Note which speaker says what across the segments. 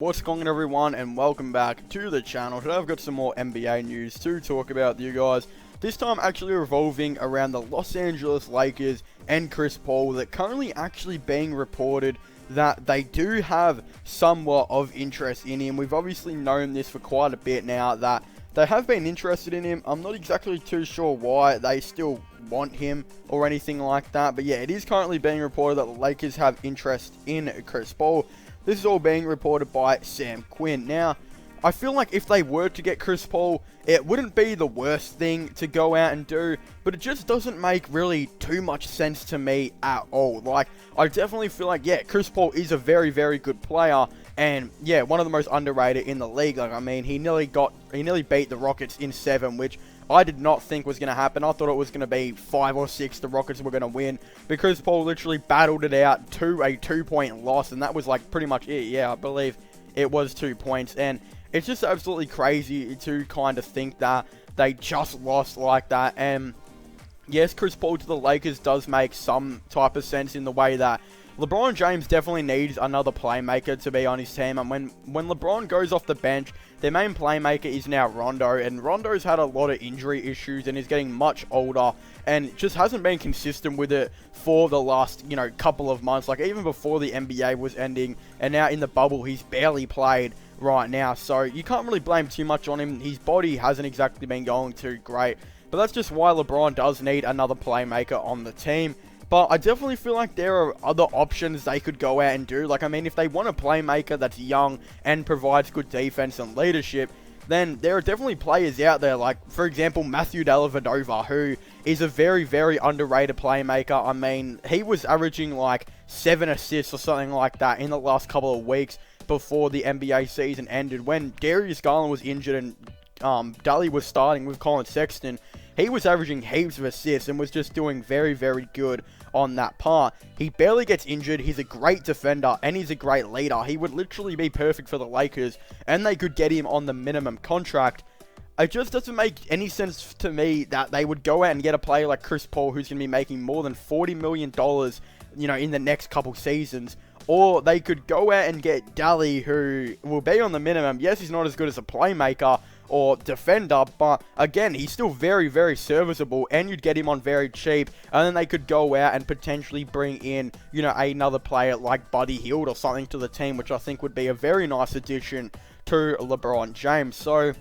Speaker 1: What's going on, everyone, and welcome back to the channel. Today I've got some more NBA news to talk about with you guys. This time actually revolving around the Los Angeles Lakers and Chris Paul, that currently actually being reported that they do have somewhat of interest in him. We've obviously known this for quite a bit now, that they have been interested in him. I'm not exactly too sure why they still want him or anything like that, but yeah, it is currently being reported that the Lakers have interest in Chris Paul. This is all being reported by Sam Quinn. Now, I feel like if they were to get Chris Paul, it wouldn't be the worst thing to go out and do, but it just doesn't make really too much sense to me at all. Like, I definitely feel like, yeah, Chris Paul is a very, very good player, and yeah, one of the most underrated in the league. Like, I mean, he nearly beat the Rockets in 7, which I did not think was going to happen. I thought it was going to be 5 or 6 the Rockets were going to win, because Paul literally battled it out to a 2-point loss, and that was like pretty much it. Yeah, I believe it was 2 points, and it's just absolutely crazy to kind of think that they just lost like that. And yes, Chris Paul to the Lakers does make some type of sense in the way that LeBron James definitely needs another playmaker to be on his team. And when LeBron goes off the bench, their main playmaker is now Rondo. And Rondo's had a lot of injury issues and is getting much older and just hasn't been consistent with it for the last, couple of months. Like, even before the NBA was ending and now in the bubble, he's barely played right now. So you can't really blame too much on him. His body hasn't exactly been going too great. But that's just why LeBron does need another playmaker on the team. But I definitely feel like there are other options they could go out and do. Like, I mean, if they want a playmaker that's young and provides good defense and leadership, then there are definitely players out there, like, for example, Matthew Dellavedova, who is a very, very underrated playmaker. I mean, he was averaging like 7 assists or something like that in the last couple of weeks before the NBA season ended. When Darius Garland was injured and Dally was starting with Colin Sexton, he was averaging heaps of assists and was just doing very, very good on that part. He barely gets injured. He's a great defender and he's a great leader. He would literally be perfect for the Lakers, and they could get him on the minimum contract. It just doesn't make any sense to me that they would go out and get a player like Chris Paul, who's going to be making more than $40 million, in the next couple seasons. Or they could go out and get Dally, who will be on the minimum. Yes, he's not as good as a playmaker or defender, but again, he's still very, very serviceable, and you'd get him on very cheap. And then they could go out and potentially bring in, another player like Buddy Hield or something to the team, which I think would be a very nice addition to LeBron James. So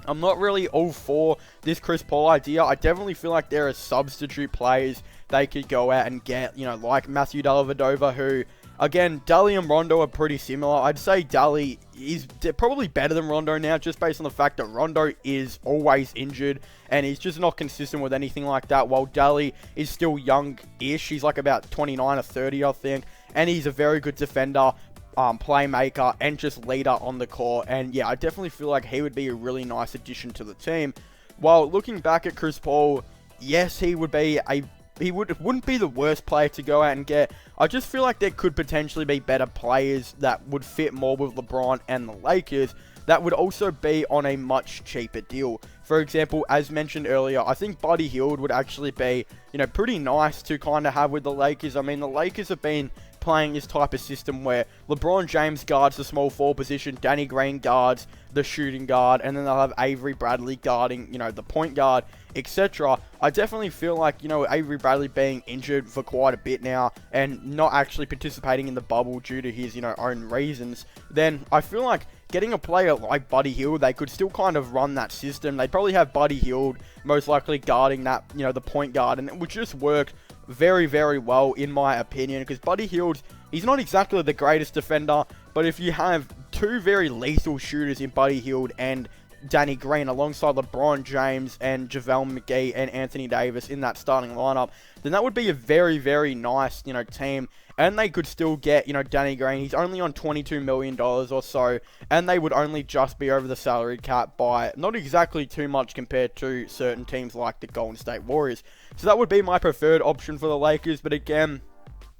Speaker 1: I'm not really all for this Chris Paul idea. I definitely feel like there are substitute players they could go out and get, like Matthew Dellavedova, who, again, Dally and Rondo are pretty similar. I'd say Dally is probably better than Rondo now, just based on the fact that Rondo is always injured and he's just not consistent with anything like that, while Dally is still young-ish. He's like about 29 or 30, I think, and he's a very good defender, playmaker, and just leader on the court. And yeah, I definitely feel like he would be a really nice addition to the team. While looking back at Chris Paul, yes, he wouldn't be the worst player to go out and get. I just feel like there could potentially be better players that would fit more with LeBron and the Lakers that would also be on a much cheaper deal. For example, as mentioned earlier, I think Buddy Hield would actually be, pretty nice to kind of have with the Lakers. I mean, the Lakers have been playing this type of system where LeBron James guards the small forward position, Danny Green guards the shooting guard, and then they'll have Avery Bradley guarding, the point guard, etc. I definitely feel like, Avery Bradley being injured for quite a bit now and not actually participating in the bubble due to his, own reasons, then I feel like getting a player like Buddy Hield, they could still kind of run that system. They'd probably have Buddy Hield most likely guarding that, the point guard, and it would just work very, very well in my opinion, because Buddy Hield, he's not exactly the greatest defender, but if you have two very lethal shooters in Buddy Hield and Danny Green alongside LeBron James and JaVale McGee and Anthony Davis in that starting lineup, then that would be a very, very nice, team. And they could still get, Danny Green. He's only on $22 million or so, and they would only just be over the salary cap by not exactly too much compared to certain teams like the Golden State Warriors. So that would be my preferred option for the Lakers, but again,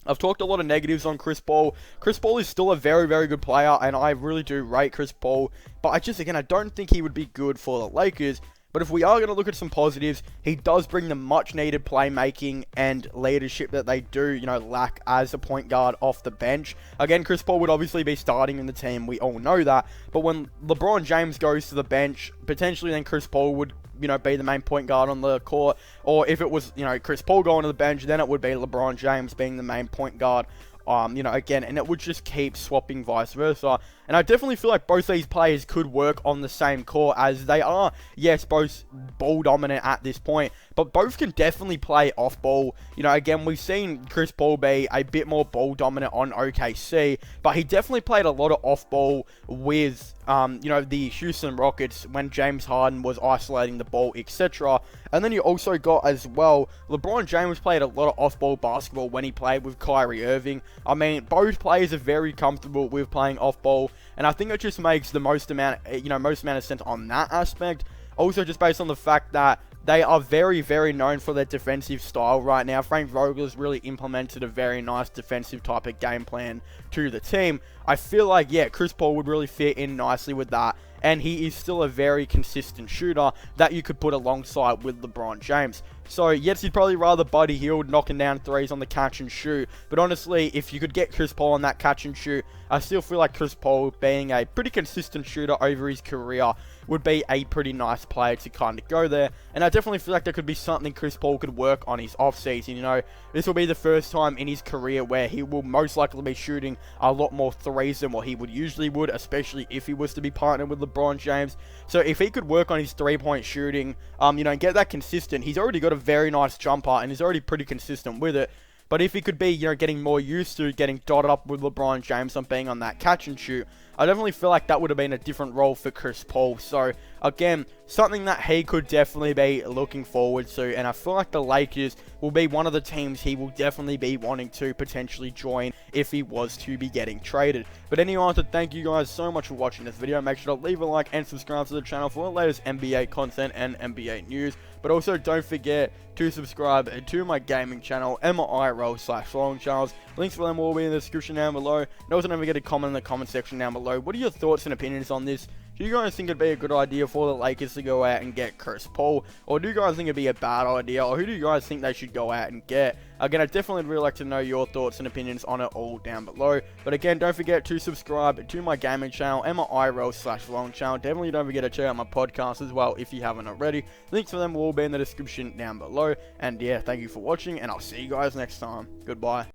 Speaker 1: I've talked a lot of negatives on Chris Paul. Chris Paul is still a very, very good player, and I really do rate Chris Paul. But I don't think he would be good for the Lakers. But if we are going to look at some positives, he does bring the much needed playmaking and leadership that they do, you know, lack as a point guard off the bench. Again, Chris Paul would obviously be starting in the team. We all know that. But when LeBron James goes to the bench, potentially then Chris Paul would, you know, be the main point guard on the court. Or if it was, you know, Chris Paul going to the bench, then it would be LeBron James being the main point guard. You know, again, and it would just keep swapping vice versa. And I definitely feel like both these players could work on the same court, as they are, yes, both ball dominant at this point, but both can definitely play off ball. You know, again, we've seen Chris Paul be a bit more ball dominant on OKC, but he definitely played a lot of off ball with, you know, the Houston Rockets when James Harden was isolating the ball, etc. And then you also got as well, LeBron James played a lot of off ball basketball when he played with Kyrie Irving. I mean, both players are very comfortable with playing off ball, and I think it just makes the most amount of sense on that aspect. Also, just based on the fact that they are very, very known for their defensive style right now. Frank Vogel's really implemented a very nice defensive type of game plan to the team. I feel like, yeah, Chris Paul would really fit in nicely with that. And he is still a very consistent shooter that you could put alongside with LeBron James. So, yes, you'd probably rather Buddy Hield knocking down threes on the catch and shoot. But honestly, if you could get Chris Paul on that catch and shoot, I still feel like Chris Paul, being a pretty consistent shooter over his career, would be a pretty nice player to kind of go there. And I definitely feel like there could be something Chris Paul could work on his offseason. You know, this will be the first time in his career where he will most likely be shooting a lot more threes than what he usually would, especially if he was to be partnered with LeBron James. So if he could work on his three-point shooting, you know, and get that consistent, he's already got a very nice jumper and he's already pretty consistent with it. But if he could be, you know, getting more used to getting dotted up with LeBron James and being on that catch and shoot, I definitely feel like that would have been a different role for Chris Paul. So, again, something that he could definitely be looking forward to. And I feel like the Lakers will be one of the teams he will definitely be wanting to potentially join if he was to be getting traded. But anyway, I want to thank you guys so much for watching this video. Make sure to leave a like and subscribe to the channel for the latest NBA content and NBA news. But also, don't forget to subscribe to my gaming channel, MIRL/LongCharles. Links for them will be in the description down below. And also, don't forget to comment in the comment section down below. What are your thoughts and opinions on this? Do you guys think it'd be a good idea for the Lakers to go out and get Chris Paul? Or do you guys think it'd be a bad idea? Or who do you guys think they should go out and get? Again, I'd definitely really like to know your thoughts and opinions on it all down below. But again, don't forget to subscribe to my gaming channel, MIRL/LongCharles. Definitely don't forget to check out my podcast as well if you haven't already. Links for them will be in the description down below. And yeah, thank you for watching, and I'll see you guys next time. Goodbye.